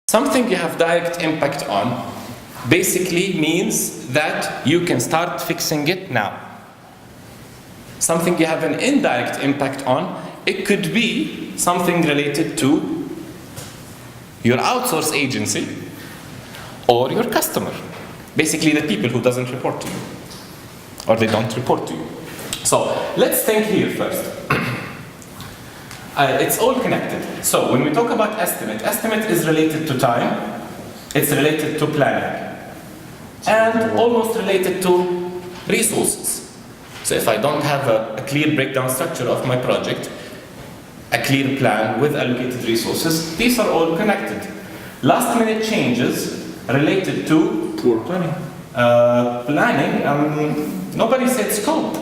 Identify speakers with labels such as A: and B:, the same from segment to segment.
A: Something you have direct impact on basically means that you can start fixing it now. Something you have an indirect impact on, it could be something related to your outsource agency or your customer. Basically the people who doesn't report to you, or they don't report to you. So let's think here first. It's all connected. So when we talk about estimate is related to time, it's related to planning, and almost related to resources. So if I don't have a clear breakdown structure of my project, a clear plan with allocated resources, these are all connected. Last minute changes related to
B: poor planning.
A: Nobody said scope.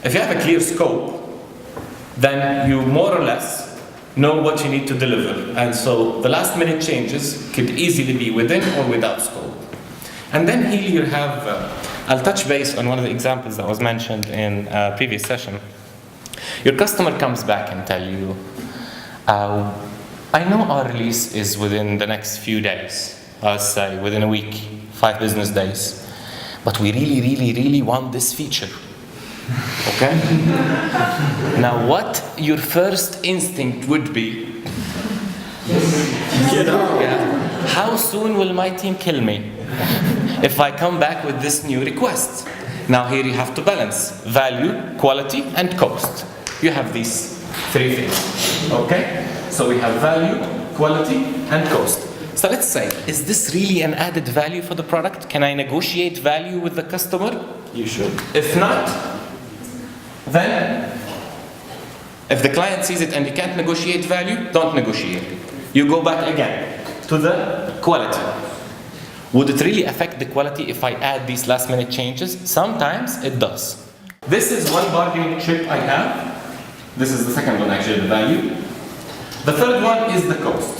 A: If you have a clear scope, then you more or less know what you need to deliver. And so the last minute changes could easily be within or without scope. And then here you have, I'll touch base on one of the examples that was mentioned in a previous session. Your customer comes back and tell you, I know our release is within the next few days, let's say within a week, 5 business days, but we really want this feature. Okay? Now what your first instinct would be, how soon will my team kill me if I come back with this new request? Now here you have to balance value, quality, and cost. You have these 3 things. Okay? So we have value, quality, and cost. So let's say, is this really an added value for the product? Can I negotiate value with the customer?
B: You should.
A: If not, then if the client sees it and you can't negotiate value, don't negotiate. You go back again to the quality. Would it really affect the quality if I add these last minute changes? Sometimes it does. This is one bargaining chip I have. This is the second one actually, the value. The third one is the cost.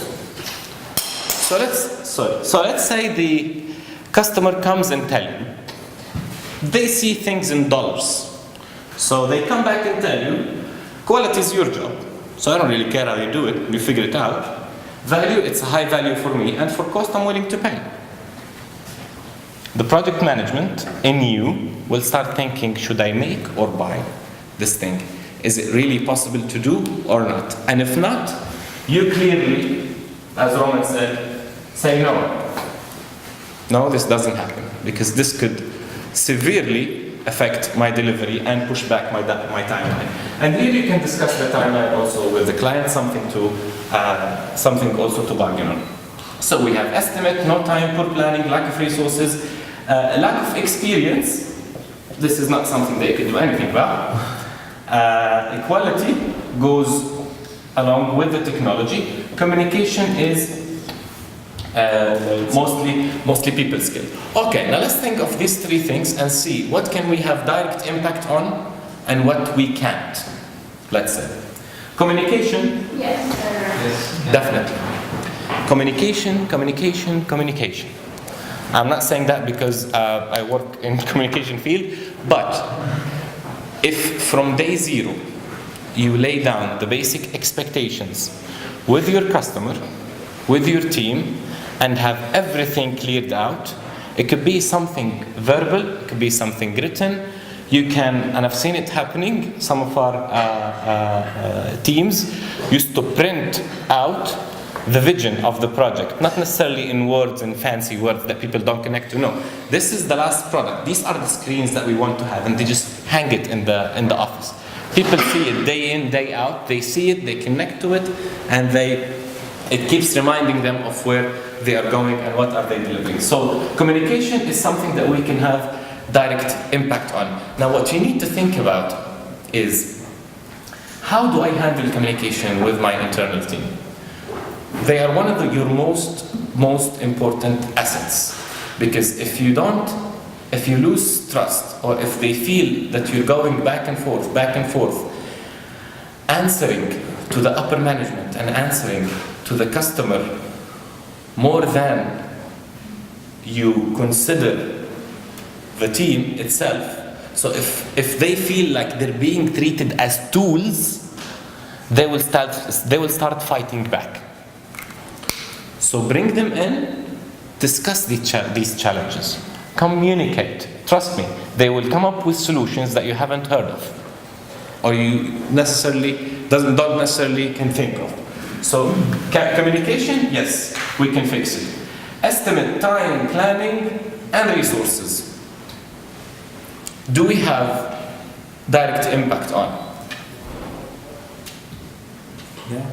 A: So let's say the customer comes and tell you, they see things in dollars. So they come back and tell you, quality is your job. So I don't really care how you do it, you figure it out. Value, it's a high value for me, and for cost I'm willing to pay. The project management in you will start thinking, should I make or buy this thing? Is it really possible to do or not? And if not, you clearly, as Roman said, say no. No, this doesn't happen, because this could severely affect my delivery and push back my timeline. And here you can discuss the timeline also with the client, something also to bargain on. So we have estimate, no time, poor planning, lack of resources, lack of experience. This is not something they can do anything about. Equality goes along with the technology. Communication is mostly people skill. Okay, now let's think of these 3 things and see what can we have direct impact on and what we can't. Let's say communication.
C: Yes.
A: Definitely. Communication. I'm not saying that because I work in communication field, but if from day 0 you lay down the basic expectations with your customer, with your team, and have everything cleared out, it could be something verbal, it could be something written. You can, and I've seen it happening, some of our teams used to print out the vision of the project, not necessarily in words and fancy words that people don't connect to. No, this is the last product. These are the screens that we want to have, and they just hang it in the office. People see it day in, day out. They see it, they connect to it, and it keeps reminding them of where they are going and what are they delivering. So communication is something that we can have direct impact on. Now what you need to think about is, how do I handle communication with my internal team? They are one of your most important assets, because if you lose trust, or if they feel that you're going back and forth, answering to the upper management and answering to the customer more than you consider the team itself. So if they feel like they're being treated as tools, they will start fighting back. So bring them in, discuss these challenges, communicate. Trust me, they will come up with solutions that you haven't heard of, or you don't necessarily can think of. So communication, yes, we can fix it. Estimate time, planning, and resources. Do we have direct impact on?
B: Yeah.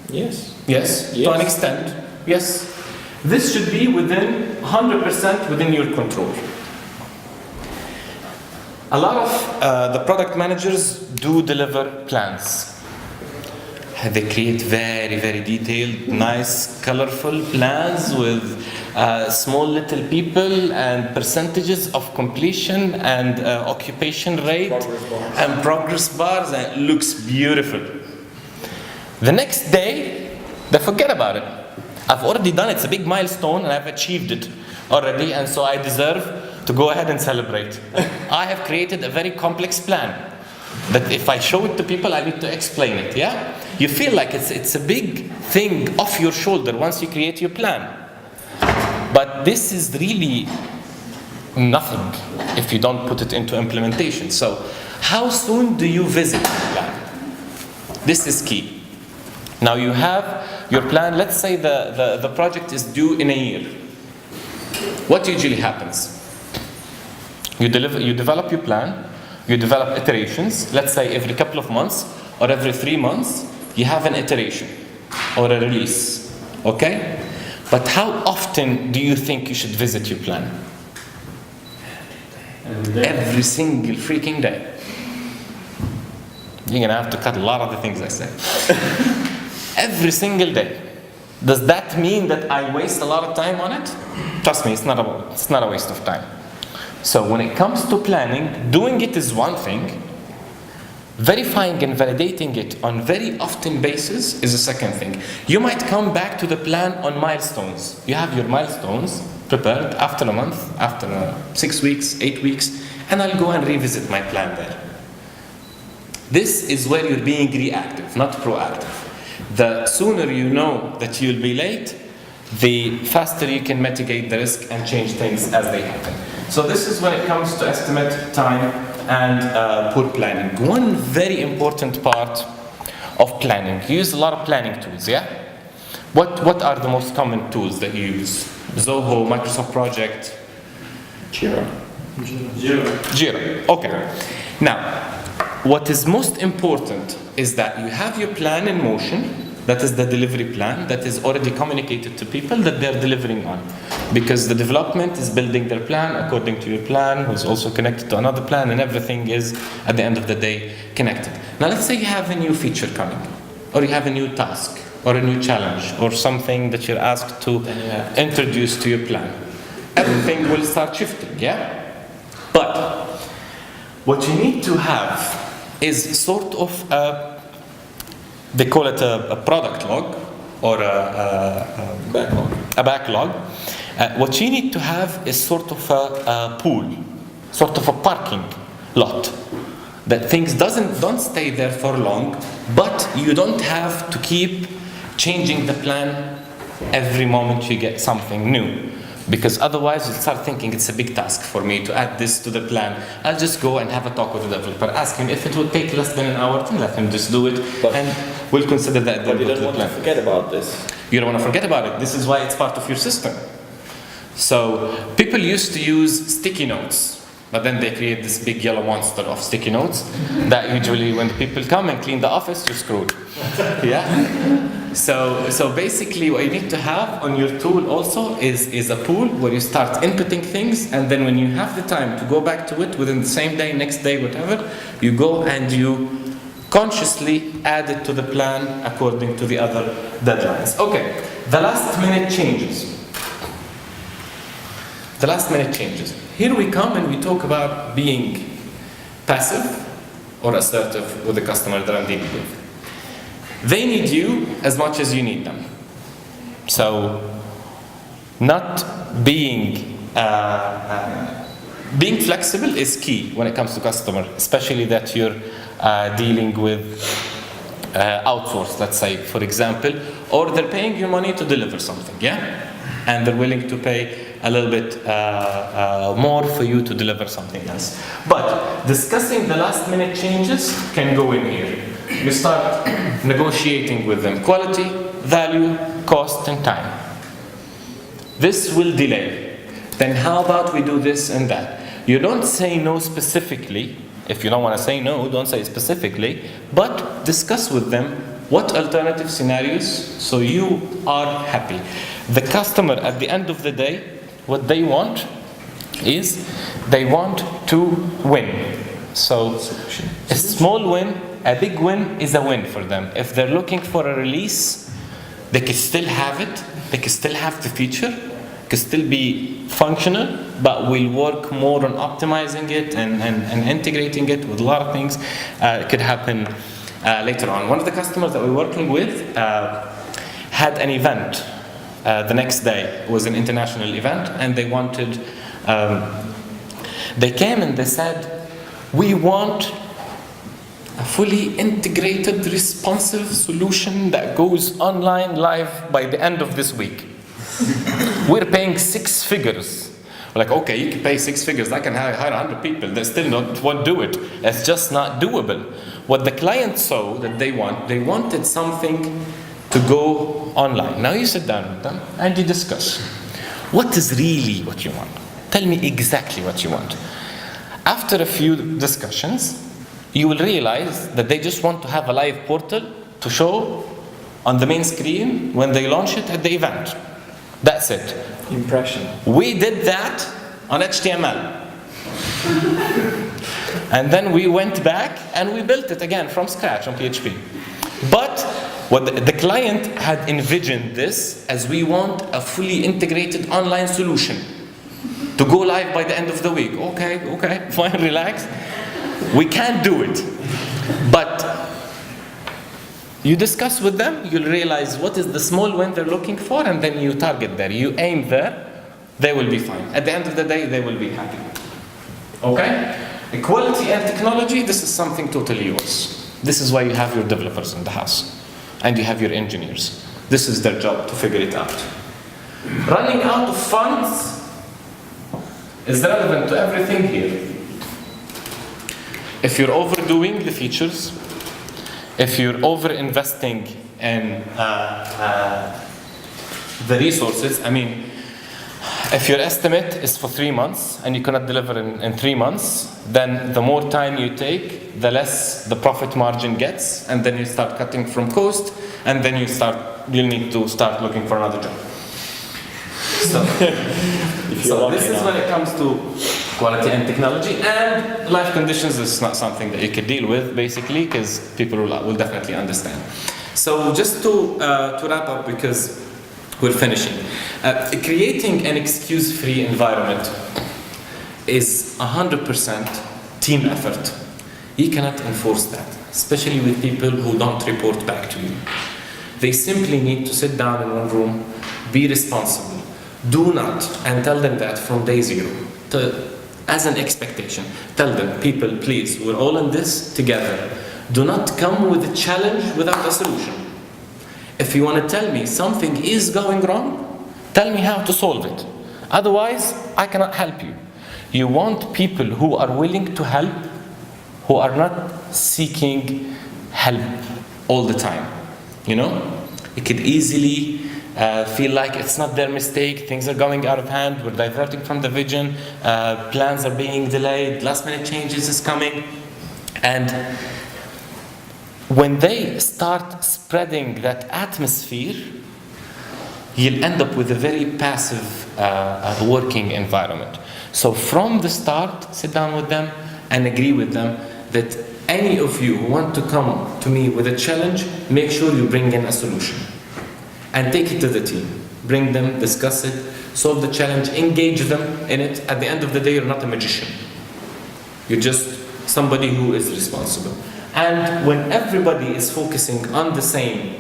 B: Yes.
A: Yes, to an extent, yes. This should be within 100% within your control. A lot of the product managers do deliver plans. They create very, very detailed, nice, colorful plans with small little people and percentages of completion and occupation rate and progress bars, and it looks beautiful. The next day, they forget about it. I've already done it. It's a big milestone and I've achieved it already, and so I deserve to go ahead and celebrate. I have created a very complex plan that if I show it to people, I need to explain it, yeah? You feel like it's a big thing off your shoulder once you create your plan. But this is really nothing if you don't put it into implementation. So how soon do you visit the plan? This is key. Now you have your plan. Let's say the project is due in a year. What usually happens? You develop your plan, you develop iterations. Let's say every couple of months or every 3 months, you have an iteration or a release, okay? But how often do you think you should visit your plan? Every single freaking day. You're gonna have to cut a lot of the things I said. Every single day. Does that mean that I waste a lot of time on it? Trust me, it's not a waste of time. So when it comes to planning, doing it is one thing. Verifying and validating it on very often basis is a second thing. You might come back to the plan on milestones. You have your milestones prepared after a month, after 6 weeks, 8 weeks, and I'll go and revisit my plan there. This is where you're being reactive, not proactive. The sooner you know that you'll be late, the faster you can mitigate the risk and change things as they happen. So this is when it comes to estimate time and poor planning. One very important part of planning. You use a lot of planning tools, yeah? What are the most common tools that you use? Zoho, Microsoft Project?
B: Jira.
A: Jira, okay. Now, what is most important is that you have your plan in motion. That is the delivery plan that is already communicated to people that they're delivering on. Because the development is building their plan according to your plan, who's also connected to another plan, and everything is, at the end of the day, connected. Now let's say you have a new feature coming, or you have a new task, or a new challenge, or something that you're asked to introduce to your plan. Everything will start shifting, yeah? But what you need to have is sort of they call it a product log or a backlog. What you need to have is sort of a pool, sort of a parking lot, that things don't stay there for long, but you don't have to keep changing the plan every moment you get something new. Because otherwise you'll start thinking it's a big task for me to add this to the plan. I'll just go and have a talk with the developer. Ask him if it will take less than an hour, then let him just do it, and we'll consider that.
B: But you don't want to forget about this.
A: You don't want to forget about it. This is why it's part of your system. So people used to use sticky notes, but then they create this big yellow monster of sticky notes that usually when the people come and clean the office, you're screwed. Yeah? So basically what you need to have on your tool also is a pool where you start inputting things, and then when you have the time to go back to it within the same day, next day, whatever, you go and you consciously add it to the plan according to the other deadlines. Okay, the last minute changes. The last minute changes. Here we come and we talk about being passive or assertive with the customer that I'm dealing with. They need you as much as you need them. So, not being flexible is key when it comes to customer, especially that you're dealing with outsourced, let's say, for example, or they're paying you money to deliver something, yeah? And they're willing to pay a little bit more for you to deliver something else. But discussing the last minute changes can go in here. You start negotiating with them quality, value, cost, and time. This will delay. Then how about we do this and that? You don't say no specifically. If you don't want to say no, don't say specifically, but discuss with them what alternative scenarios so you are happy. The customer at the end of the day, what they want is they want to win. So a small win, a big win is a win for them. If they're looking for a release, they can still have it, they can still have the feature, can still be functional, but we'll work more on optimizing it and integrating it with a lot of things. It could happen later on. One of the customers that we're working with had an event the next day. It was an international event, and they wanted, they came and they said, we want a fully integrated, responsive solution that goes online live by the end of this week. We're paying 6 figures. We're like, okay, you can pay 6 figures. I can hire 100 people. They still won't do it. It's just not doable. What the client saw that they wanted something to go online. Now you sit down with them and you discuss. What is really what you want? Tell me exactly what you want. After a few discussions, you will realize that they just want to have a live portal to show on the main screen when they launch it at the event. That's it.
B: Impression.
A: We did that on HTML. And then we went back and we built it again from scratch on PHP. But what the client had envisioned this as, we want a fully integrated online solution to go live by the end of the week. Okay, fine, relax. We can't do it. But you discuss with them, you'll realize what is the small win they're looking for, and then you target there. You aim there, they will be fine. At the end of the day, they will be happy. Okay? Equality and technology, this is something totally yours. This is why you have your developers in the house. And you have your engineers. This is their job to figure it out. Running out of funds is relevant to everything here. If you're overdoing the features, if you're over-investing in the resources, I mean, if your estimate is for 3 months and you cannot deliver in 3 months, then the more time you take, the less the profit margin gets, and then you start cutting from cost, and then you'll need to start looking for another job. So this is when it comes to quality and technology, and life conditions is not something that you can deal with, basically, because people will definitely understand. So just to wrap up, because we're finishing. Creating an excuse-free environment is 100% team effort. You cannot enforce that, especially with people who don't report back to you. They simply need to sit down in one room, be responsible. Do not, and tell them that from day zero, as an expectation. Tell them, people, please, we're all in this together. Do not come with a challenge without a solution. If you want to tell me something is going wrong, tell me how to solve it. Otherwise, I cannot help you. You want people who are willing to help, who are not seeking help all the time. You know? It could easily feel like it's not their mistake, things are going out of hand, we're diverting from the vision, plans are being delayed, last minute changes is coming. And when they start spreading that atmosphere, you'll end up with a very passive working environment. So from the start, sit down with them and agree with them that any of you who want to come to me with a challenge, make sure you bring in a solution. And take it to the team. Bring them, discuss it, solve the challenge, engage them in it. At the end of the day, you're not a magician. You're just somebody who is responsible. And when everybody is focusing on the same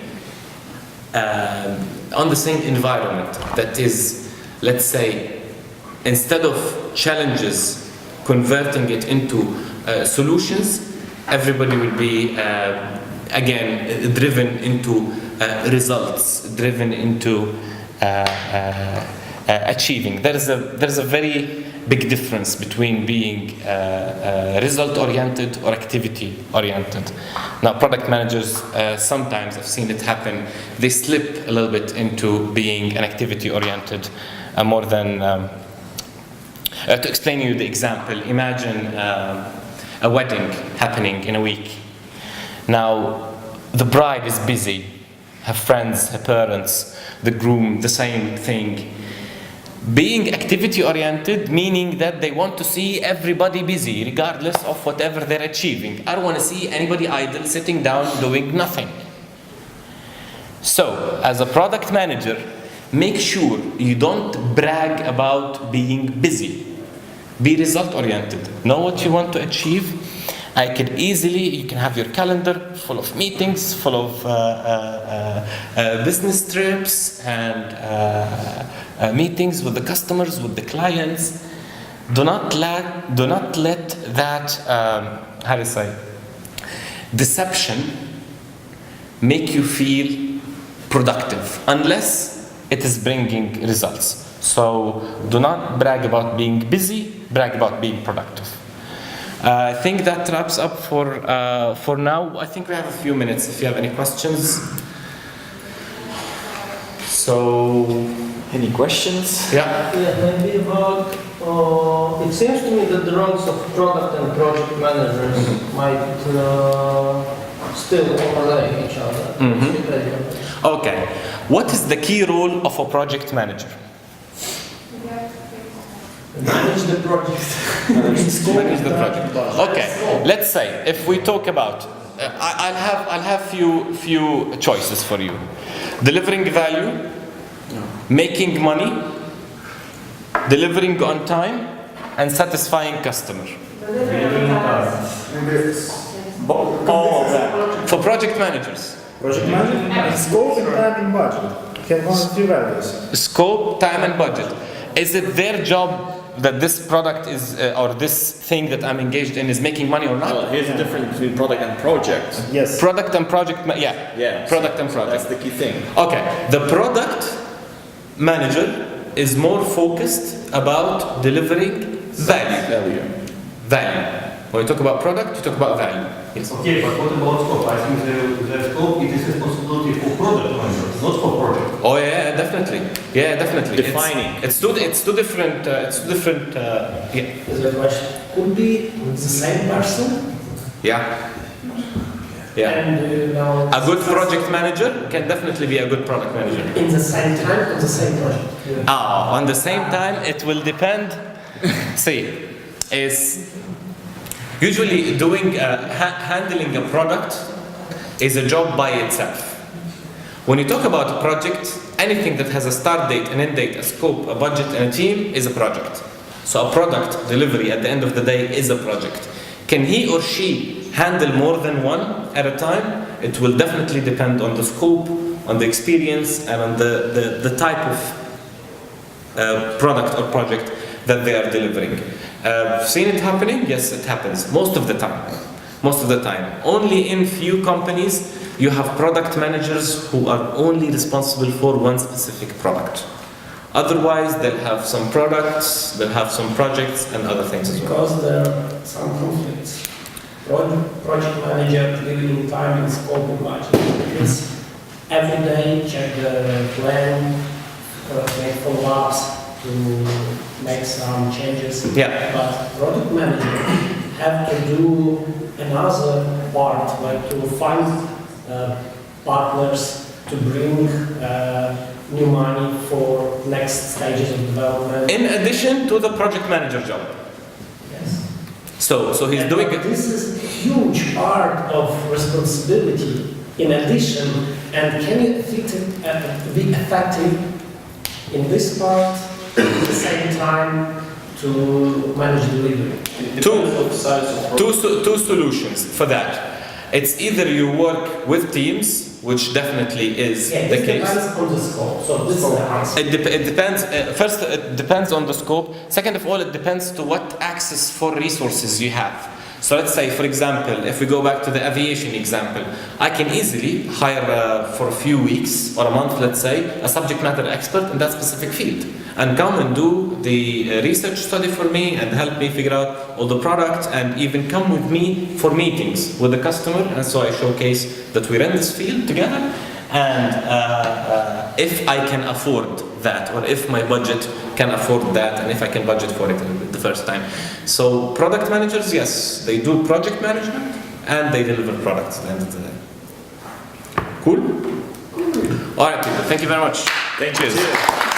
A: environment, that is, let's say, instead of challenges, converting it into solutions, everybody will be again, driven into results, driven into achieving. There's a very big difference between being result-oriented or activity-oriented. Now, product managers, sometimes I've seen it happen, they slip a little bit into being an activity-oriented more than... to explain you the example, imagine a wedding happening in a week. Now, the bride is busy, her friends, her parents, the groom, the same thing. Being activity-oriented, meaning that they want to see everybody busy, regardless of whatever they're achieving. I don't want to see anybody idle, sitting down, doing nothing. So, as a product manager, make sure you don't brag about being busy. Be result-oriented. Know what you want to achieve. You can have your calendar full of meetings, full of business trips and meetings with the customers, with the clients. Do not let that deception make you feel productive unless it is bringing results. So do not brag about being busy, brag about being productive. I think that wraps up for now. I think we have a few minutes if you have any questions. So,
B: Any questions?
A: yeah.
C: Maybe about, it seems to me that the roles of product and project managers might still overlay each other.
A: Okay. What is the key role of a project manager?
C: Manage the project.
A: Manage the project. Okay. Let's say if we talk about, I'll have few choices for you: delivering value, making money, delivering on time, and satisfying customer.
B: All of that.
A: For project managers.
D: Project management, scope and time and budget. Can one of two values.
A: Scope, time, and budget. Is it their job that this product is, or this thing that I'm engaged in is making money or not?
B: Well, here's the difference between product and project.
D: Yes.
A: Product and project,
B: Yeah.
A: Product and project.
B: That's the key thing.
A: Okay, the product manager is more focused about delivering value. When you talk about product, you talk about value. Yes.
E: Okay, but what about scope? I think the scope, it is responsibility for product managers, not for project.
A: Oh yeah, definitely. Yeah, definitely.
B: Defining.
A: It's two different. Yeah.
C: Is the question, could be the same person?
A: Yeah. Yeah.
C: And
A: A good project manager can definitely be a good product manager.
C: in the same time on the same project.
A: On the same time, it will depend. See, is usually doing handling a product is a job by itself. When you talk about a project, anything that has a start date, an end date, a scope, a budget, and a team is a project. So a product delivery at the end of the day is a project. Can he or she handle more than one at a time? It will definitely depend on the scope, on the experience, and on the type of product or project that they are delivering. Seen it happening? Yes, it happens most of the time. Most of the time. Only in few companies you have product managers who are only responsible for one specific product. Otherwise, they'll have some products, they'll have some projects and other things as well.
C: Because there are some conflicts. Project manager dealing time and scope and budget. It's every day check the plan, make follow-ups to make some changes.
A: Yeah.
C: But product manager have to do another part, like to find partners to bring new money for next stages of development.
A: In addition to the project manager job.
C: Yes.
A: So he's doing it.
C: This is a huge part of responsibility in addition, and can you be effective in this part at the same time to manage delivery?
A: Two solutions for that. It's either you work with teams, which definitely is
C: Yeah,
A: the
C: this
A: case.
C: depends on the scope. So this is the answer.
A: It depends. First, it depends on the scope. Second of all, it depends to what access for resources you have. So let's say, for example, if we go back to the aviation example, I can easily hire for a few weeks or a month, let's say, a subject matter expert in that specific field and come and do the research study for me and help me figure out all the product and even come with me for meetings with the customer. And so I showcase that we're in this field together, and if I can afford that, or if my budget can afford that, and if I can budget for it the first time. So product managers, yes, they do project management and they deliver products at the end of the day. Cool? All right, people, thank you very much.
B: Thank you.
A: Cheers.